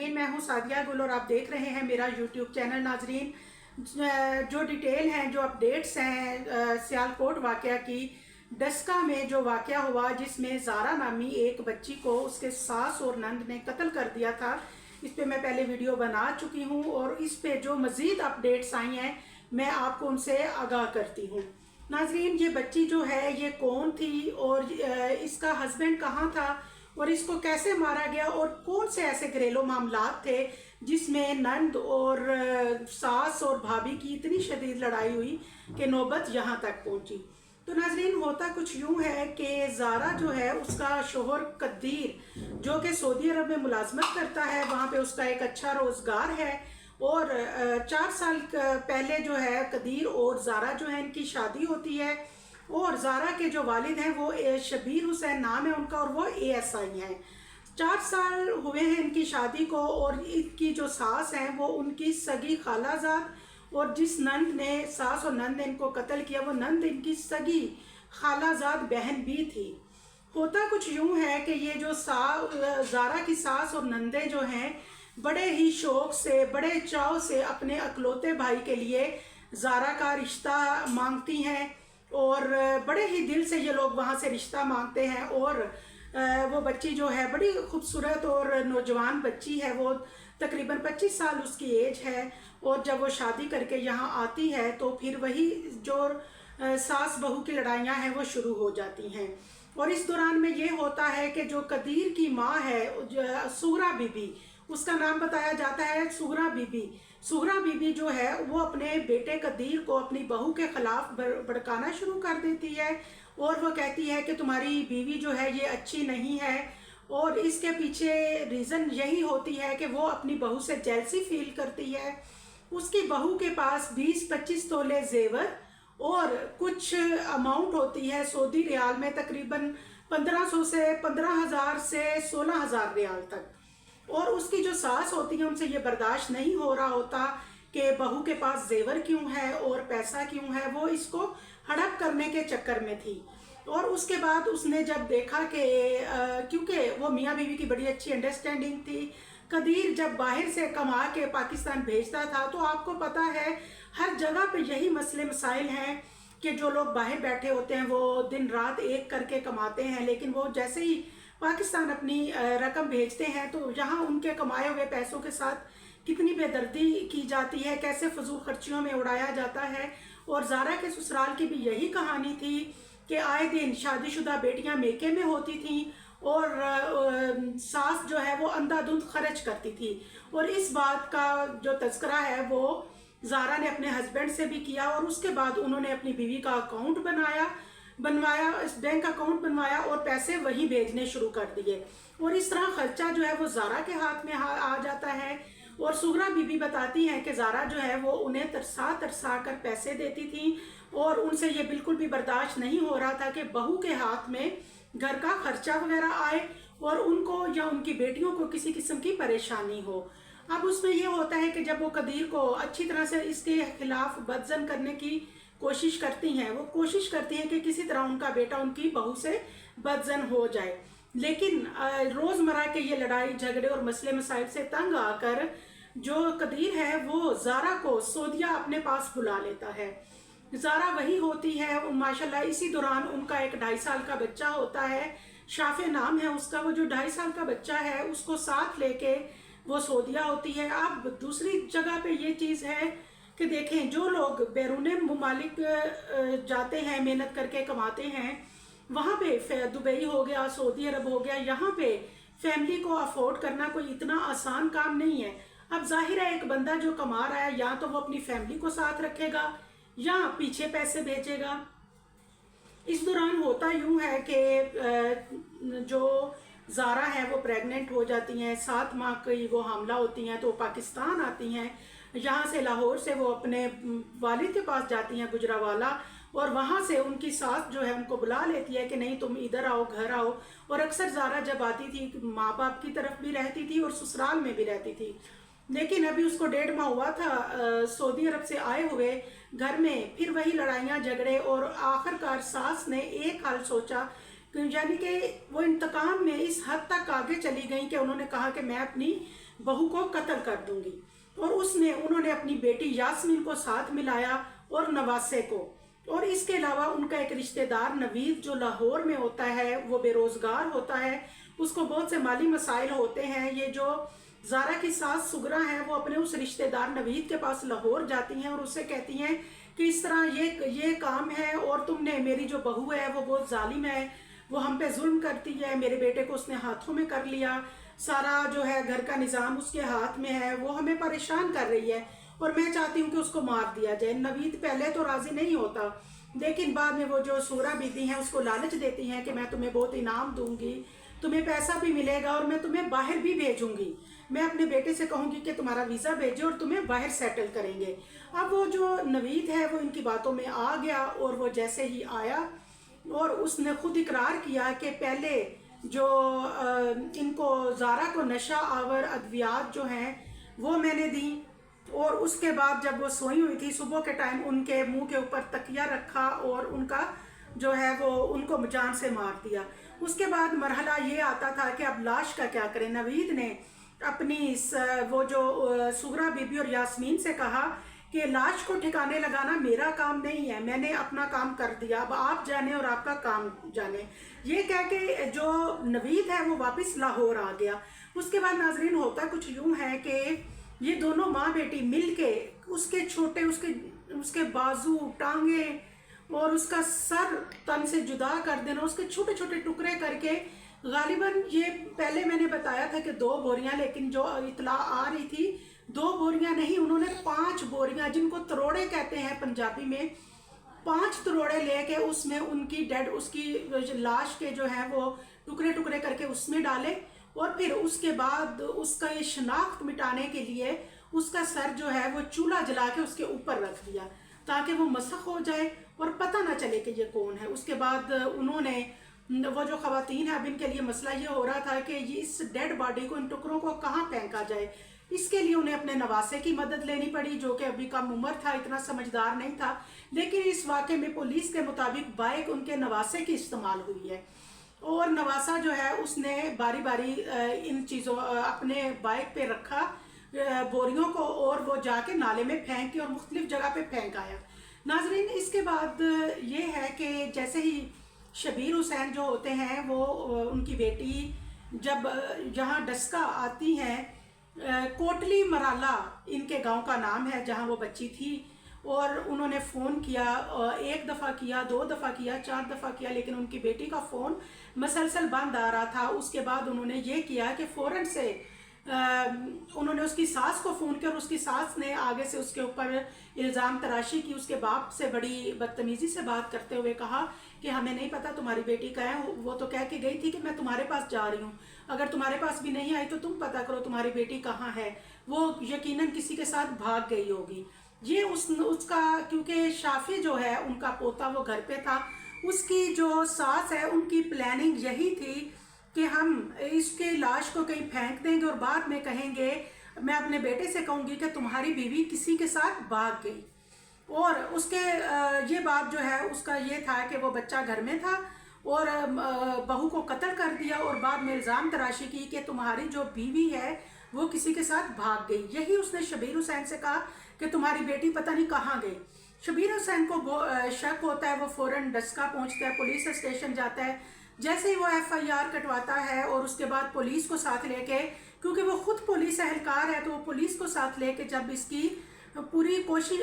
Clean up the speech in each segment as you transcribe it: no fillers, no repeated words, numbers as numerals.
नाजरीन, मैं हूं सादिया गुल और आप देख रहे हैं मेरा यूट्यूब चैनल। नाजरीन, जो डिटेल हैं, जो अपडेट्स हैं सियालकोट वाक़या की, डस्का में जो वाक़या हुआ जिसमें ज़ारा नामी एक बच्ची को उसके सास और नंद ने कत्ल कर दिया था, इस पे मैं पहले वीडियो बना चुकी हूं और इस पे जो मज़ीद अपडेट्स आई हैं मैं आपको उनसे आगाह करती हूं। नाजरीन, ये बच्ची जो है ये कौन थी और इसका हस्बैंड कहाँ था और इसको कैसे मारा गया और कौन से ऐसे घरेलू मामलात थे जिसमें नंद और सास और भाभी की इतनी शदीद लड़ाई हुई कि नौबत यहाँ तक पहुँची। तो नाजरीन, होता कुछ यूँ है कि ज़ारा जो है उसका शोहर कदीर जो कि सऊदी अरब में मुलाजमत करता है, वहाँ पे उसका एक अच्छा रोज़गार है और 4 साल पहले जो है कदीर और ज़ारा जो है इनकी शादी होती है और ज़ारा के जो वालिद हैं वो शबीर हुसैन नाम है उनका और वो ASI हैं। 4 साल हुए हैं इनकी शादी को और इनकी जो सास हैं वो उनकी सगी खालाजाद और जिस नंद ने सास और नंद ने इनको कत्ल किया वो नंद इनकी सगी खालाजाद बहन भी थी। होता कुछ यूँ है कि ये जो ज़ारा की सास और नंदे जो हैं बड़े ही शौक़ से, बड़े चाव से अपने अकलौते भाई के लिए ज़ारा का रिश्ता मांगती हैं और बड़े ही दिल से ये लोग वहाँ से रिश्ता मांगते हैं और वो बच्ची जो है बड़ी खूबसूरत और नौजवान बच्ची है, वो तकरीबन 25 साल उसकी एज है और जब वो शादी करके यहाँ आती है तो फिर वही जो सास बहू की लड़ाइयाँ हैं वो शुरू हो जाती हैं। और इस दौरान में ये होता है कि जो कदीर की माँ है सुगरा बीबी, उसका नाम बताया जाता है सुगरा बीबी। सुगरा बीबी जो है वो अपने बेटे कदीर को अपनी बहू के खिलाफ भड़काना शुरू कर देती है और वो कहती है कि तुम्हारी बीवी जो है ये अच्छी नहीं है और इसके पीछे रीज़न यही होती है कि वो अपनी बहू से जेलसी फील करती है। उसकी बहू के पास 20-25 तोले जेवर और कुछ अमाउंट होती है सऊदी रियाल में तकरीबन 1500 से 15,000 से 16,000 रियाल तक, और उसकी जो सास होती है उनसे ये बर्दाश्त नहीं हो रहा होता कि बहू के पास जेवर क्यों है और पैसा क्यों है, वो इसको हड़प करने के चक्कर में थी। और उसके बाद उसने जब देखा कि क्योंकि वो मियाँ बीवी की बड़ी अच्छी अंडरस्टैंडिंग थी, कदीर जब बाहर से कमा के पाकिस्तान भेजता था तो आपको पता है हर जगह पे यही मसले मसाइल हैं कि जो लोग बाहर बैठे होते हैं वो दिन रात एक करके कमाते हैं, लेकिन वो जैसे ही पाकिस्तान अपनी रकम भेजते हैं तो यहाँ उनके कमाए हुए पैसों के साथ कितनी बेदर्दी की जाती है, कैसे फजूल खर्चियों में उड़ाया जाता है। और ज़ारा के ससुराल की भी यही कहानी थी कि आए दिन शादीशुदा बेटियां मेके में होती थीं और सास जो है वो अंधाधुंध खर्च करती थी। और इस बात का जो तज़किरा है वो ज़ारा ने अपने हस्बैंड से भी किया और उसके बाद उन्होंने अपनी बीवी का अकाउंट बनवाया, इस बैंक अकाउंट बनवाया और पैसे वहीं भेजने शुरू कर दिए और इस तरह खर्चा जो है वो ज़ारा के हाथ में आ जाता है। और सुगरा बीबी बताती हैं कि ज़ारा जो है वो उन्हें तरसा कर पैसे देती थी और उनसे ये बिल्कुल भी बर्दाश्त नहीं हो रहा था कि बहू के हाथ में घर का खर्चा वगैरह आए और उनको या उनकी बेटियों को किसी किस्म की परेशानी हो। अब उसमें ये होता है कि जब वो कदीर को अच्छी तरह से इसके खिलाफ बदजन करने की कोशिश करती हैं, वो कोशिश करती हैं कि किसी तरह उनका बेटा उनकी बहू से बदजन हो जाए, लेकिन रोज़मर्रा के ये लड़ाई झगड़े और मसले मसाइल से तंग आकर जो कदीर है वो ज़ारा को सऊदीया अपने पास बुला लेता है। ज़ारा वही होती है माशाल्लाह। इसी दौरान उनका एक 2.5 साल का बच्चा होता है, शाफे नाम है उसका। वो जो 2.5 साल का बच्चा है उसको साथ लेके वो सऊदीया होती है। अब दूसरी जगह पे ये चीज़ है कि देखें, जो लोग बैरून मुमालिक जाते हैं, मेहनत करके कमाते हैं, वहाँ पे दुबई हो गया, सऊदी अरब हो गया, यहाँ पे फैमिली को अफोर्ड करना कोई इतना आसान काम नहीं है। अब जाहिर है एक बंदा जो कमा रहा है या तो वो अपनी फैमिली को साथ रखेगा या पीछे पैसे भेजेगा। इस दौरान होता यूँ है कि जो ज़ारा है वो प्रेग्नेंट हो जाती हैं, 7 माह की वो हामला होती हैं तो वो पाकिस्तान आती हैं। यहाँ से लाहौर से वो अपने वालिद के पास जाती हैं गुजरावाला और वहाँ से उनकी सास जो है उनको बुला लेती है कि नहीं तुम इधर आओ, घर आओ। और अक्सर ज़ारा जब आती थी माँ बाप की तरफ भी रहती थी और ससुराल में भी रहती थी, लेकिन अभी उसको 1.5 माह हुआ था सऊदी अरब से आए हुए, घर में फिर वही लड़ाइयाँ झगड़े और आखिरकार सास ने एक हाल सोचा यानी कि वो इंतकाम में इस हद तक आगे चली गई कि उन्होंने कहा कि मैं अपनी बहू को कत्ल कर दूंगी। और उन्होंने अपनी बेटी यास्मीन को साथ मिलाया और नवासे को। और इसके अलावा उनका एक रिश्तेदार नवीद जो लाहौर में होता है, वो बेरोज़गार होता है, उसको बहुत से माली मसाइल होते हैं। ये जो ज़ारा की सास सुगरा हैं, वो अपने उस रिश्तेदार नवीद के पास लाहौर जाती हैं और उससे कहती हैं कि इस तरह ये काम है और तुमने, मेरी जो बहू है वो बहुत जालिम है, वो हम पे जुल्म करती है, मेरे बेटे को उसने हाथों में कर लिया, सारा जो है घर का निज़ाम उसके हाथ में है, वो हमें परेशान कर रही है और मैं चाहती हूँ कि उसको मार दिया जाए। नवीद पहले तो राज़ी नहीं होता, लेकिन बाद में वो जो सूरा बीती हैं उसको लालच देती हैं कि मैं तुम्हें बहुत इनाम दूंगी, तुम्हें पैसा भी मिलेगा और मैं तुम्हें बाहर भी भेजूंगी, मैं अपने बेटे से कहूँगी कि तुम्हारा वीज़ा भेजे और तुम्हें बाहर सेटल करेंगे। अब वो जो नवीद है वो इनकी बातों में आ गया और वो जैसे ही आया और उसने खुद इकरार किया कि पहले जो इनको ज़ारा को नशा आवर अद्वियात जो हैं वो मैंने दी, और उसके बाद जब वो सोई हुई थी सुबह के टाइम उनके मुंह के ऊपर तकिया रखा और उनका जो है वो उनको जान से मार दिया। उसके बाद मरहला ये आता था कि अब लाश का क्या करें। नवीद ने अपनी वो जो सुगरा बीबी और यास्मीन से कहा कि लाश को ठिकाने लगाना मेरा काम नहीं है, मैंने अपना काम कर दिया, अब आप जाने और आपका काम जाने। ये कह के जो नवीद है वो वापस लाहौर आ गया। उसके बाद नाजरीन होता कुछ यूँ है कि ये दोनों माँ बेटी मिल के उसके छोटे उसके बाजू, टांगे और उसका सर तन से जुदा कर देना, उसके छोटे छोटे टुकड़े करके, गालिबन ये पहले मैंने बताया था कि 2 बोरियां, लेकिन जो इतला आ रही थी 2 बोरियां नहीं, उन्होंने 5 बोरियां, जिनको तरोड़े कहते हैं पंजाबी में, 5 तरोड़े लेके उसमें उनकी उसकी लाश के जो है वो टुकड़े टुकड़े करके उसमें डाले और फिर उसके बाद उसका ये शनाख्त मिटाने के लिए उसका सर जो है वो चूल्हा जला के उसके ऊपर रख दिया ताकि वो मसख हो जाए और पता ना चले कि ये कौन है। उसके बाद उन्होंने वो जो ख़वातीन है, अब इनके लिए मसला ये हो रहा था कि ये इस डेड बॉडी को, इन टुकड़ों को कहाँ फेंका जाए। इसके लिए उन्हें अपने नवासे की मदद लेनी पड़ी जो कि अभी कम उम्र था, इतना समझदार नहीं था। लेकिन इस वाक़े में पुलिस के मुताबिक बाइक उनके नवासे की इस्तेमाल हुई है और नवासा जो है उसने बारी बारी इन चीज़ों अपने बाइक पे रखा बोरियों को और वो जाके नाले में फेंक के और मुख्तलिफ जगह पे फेंक आया। नाजरीन इसके बाद ये है कि जैसे ही शबीर हुसैन जो होते हैं वो उनकी बेटी जब यहाँ डस्का आती हैं, कोटली मराला इनके गांव का नाम है जहाँ वो बच्ची थी, और उन्होंने फ़ोन किया, 1 दफ़ा किया, 2 दफ़ा किया, 4 दफ़ा किया, लेकिन उनकी बेटी का फ़ोन मसलसल बंद आ रहा था। उसके बाद उन्होंने ये किया कि फ़ौरन से उन्होंने उसकी सास को फ़ोन किया और उसकी सास ने आगे से उसके ऊपर इल्ज़ाम तराशी की। उसके बाप से बड़ी बदतमीज़ी से बात करते हुए कहा कि हमें नहीं पता तुम्हारी बेटी का है, वो तो कह के गई थी कि मैं तुम्हारे पास जा रही हूँ, अगर तुम्हारे पास भी नहीं आई तो तुम पता करो तुम्हारी बेटी कहाँ है, वो यकीनन किसी के साथ भाग गई होगी। ये उसका क्योंकि शाफी जो है उनका पोता वो घर पे था, उसकी जो सास है उनकी प्लानिंग यही थी कि हम इसके लाश को कहीं फेंक देंगे और बाद में कहेंगे, मैं अपने बेटे से कहूँगी कि तुम्हारी बीवी किसी के साथ भाग गई। और उसके ये बात जो है उसका ये था कि वो बच्चा घर में था और बहू को कत्ल कर दिया और बाद में इल्ज़ाम तराशी की कि तुम्हारी जो बीवी है वो किसी के साथ भाग गई। यही उसने शबीर हुसैन से कहा कि तुम्हारी बेटी पता नहीं कहाँ गई। शबीर हुसैन को शक होता है, वो फ़ौरन डस्का पहुँचता है, पुलिस स्टेशन जाता है। जैसे ही वो FIR कटवाता है और उसके बाद पुलिस को साथ लेके, क्योंकि वो खुद पुलिस एहलकार है, तो वो पुलिस को साथ लेके जब इसकी पूरी कोशिश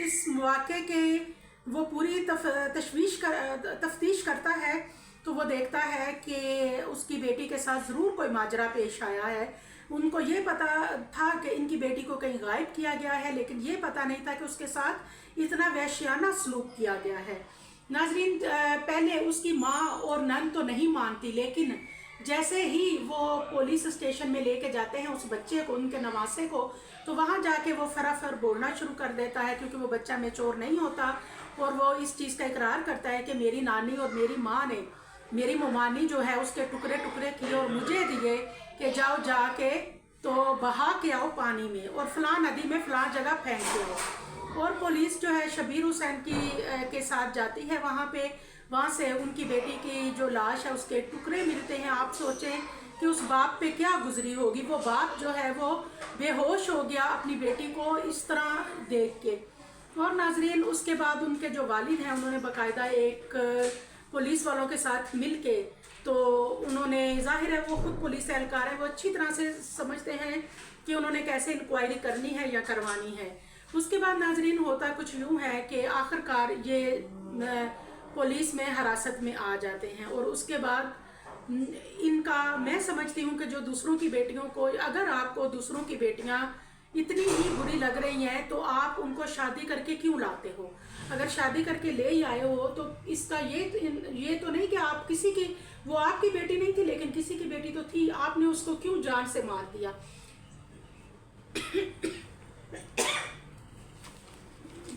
इस वाक़े के वो पूरी तफ्तीश करता है तो वो देखता है कि उसकी बेटी के साथ ज़रूर कोई माजरा पेश आया है। उनको ये पता था कि इनकी बेटी को कहीं गायब किया गया है, लेकिन ये पता नहीं था कि उसके साथ इतना वहशियाना सलूक किया गया है। नाजरीन पहले उसकी माँ और नन तो नहीं मानती, लेकिन जैसे ही वो पुलिस स्टेशन में लेके जाते हैं उस बच्चे को, उनके नवासे को, तो वहाँ जाके वो फराफर बोलना शुरू कर देता है, क्योंकि वो बच्चा मैच्योर नहीं होता और वो इस चीज़ का इकरार करता है कि मेरी नानी और मेरी माँ ने मेरी ममानी जो है उसके टुकड़े टुकड़े किए और मुझे दिए कि जाओ जाके तो बहा के आओ पानी में और फलां नदी में फलां जगह फेंक के आओ। और पुलिस जो है शबीर हुसैन के साथ जाती है वहाँ पे वहाँ से उनकी बेटी की जो लाश है उसके टुकड़े मिलते हैं। आप सोचें कि उस बाप पे क्या गुजरी होगी। वो बाप जो है वो बेहोश हो गया अपनी बेटी को इस तरह देख के। और नाजरीन उसके बाद उनके जो वालिद हैं उन्होंने बाकायदा एक पुलिस वालों के साथ मिल के, तो उन्होंने, जाहिर है वो खुद पुलिस एहलकार है, वो अच्छी तरह से समझते हैं कि उन्होंने कैसे इंक्वायरी करनी है या करवानी है। उसके बाद नाजरीन होता कुछ यूँ है कि आखिरकार ये पुलिस में हिरासत में आ जाते हैं। और उसके बाद इनका, मैं समझती हूँ कि जो दूसरों की बेटियों को, अगर आपको दूसरों की बेटियाँ इतनी ही बुरी लग रही हैं तो आप उनको शादी करके क्यों लाते हो। अगर शादी करके ले ही आए हो तो इसका ये तो नहीं कि आप किसी की, वो आपकी बेटी नहीं थी लेकिन किसी की बेटी तो थी, आपने उसको क्यों जान से मार दिया।